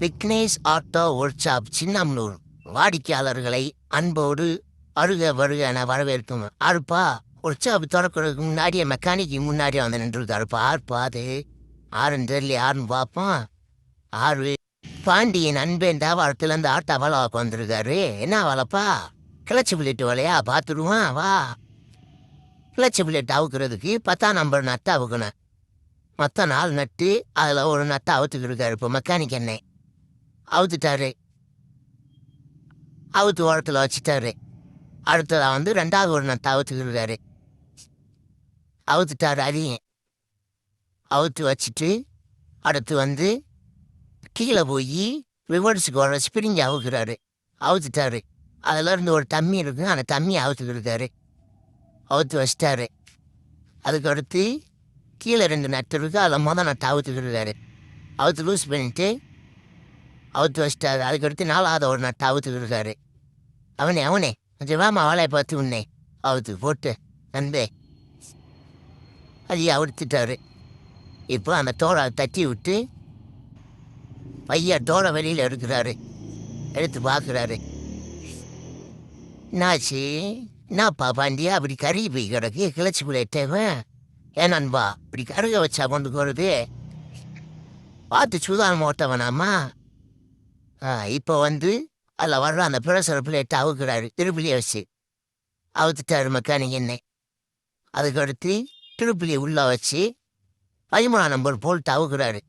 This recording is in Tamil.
Vignesh auto work shop Chinnamanur வாடிக்கையாளர்களை அன்போடு அருக வருக என வரவேற்கும். ஆறுப்பா ஒர்க் ஷாப் திறக்கிறதுக்கு முன்னாடியே மெக்கானிக்கு முன்னாடியே வந்து நின்றுருக்காருப்பா. ஆறுப்பா அது ஆறுன்னு தெரியல, யாருன்னு பார்ப்போம். ஆறு பாண்டியன் அன்பேண்டா வாரத்துலேருந்து ஆட்டோ வேலைக்கு வந்திருக்காரு. என்ன வேலைப்பா? கிளச்சி பிள்ளைட்டு வேலையா? பார்த்துடுவான் வா. கிளச்சி பிள்ளைட்டு அவுக்கிறதுக்கு 10ஆம் நம்பர் நட்டு அவுக்கணும். மொத்தம் 4 நட்டு, அதில் ஒரு நட்டை அவுத்துக்கிருக்காரு. இப்போ மெக்கானிக் என்னை அவுத்துட்டாரு, அவுத்து ஓரத்தில் வச்சுட்டாரு. அடுத்ததாக வந்து 2வது ஒரு நட்டை அவுத்துக்கிருக்காரு. அவுத்துட்டாரு, அதையும் அவுத்து வச்சுட்டு அடுத்து வந்து கீழே போய் ரிவர்ஸுக்கு வர ஸ்பிரிங் அவுக்குறாரு. அவுத்துட்டாரு. அதிலேருந்து ஒரு தம்மி இருக்கு, அந்த தம்மியை அவுத்துக்கிருக்காரு. அவுத்து வச்சிட்டாரு. அதுக்கு அடுத்து கீழே 2 நட்டு இருக்கு, அதில் நட்டை அவுத்துக்கிருக்காரு. அவுத்து லூஸ் பண்ணிட்டு அவுத்து வச்சிட்டாரு. அதுக்கடுத்து 4வது ஒரு நட்டை அவுத்துக்கிருக்காரு. அவனே கொஞ்சம் வாமா வேலையை பார்த்து உன்னே அவுத்து போட்டு நண்பே அதையே அவுத்துட்டாரு. இப்போ அந்த தோலை தட்டி விட்டு பையன் தோலை வெளியில் எடுக்கிறாரு. எடுத்து பார்க்குறாரு. என்னாச்சு? என்னப்பா பாண்டியா அப்படி கறி போய் கிடக்கு? கிளச்சி பிள்ளைட்டவன் ஏன் நண்பா இப்படி கருக வச்சா கொண்டு போகிறது? பார்த்து சுதாரணம் ஓட்டவனாமா. இப்போ வந்து அதில் வர்ற அந்த பிரஷர் பிளேட்டை அவுக்குறாரு. திருப்பிலியை வச்சு அவுத்துட்டாரு மெக்கானிக் என்னை. அதுக்கடுத்து திருப்பிலியை உள்ளே வச்சு 13ஆம் நம்பர் போல்ட்டு அவுக்குறாரு.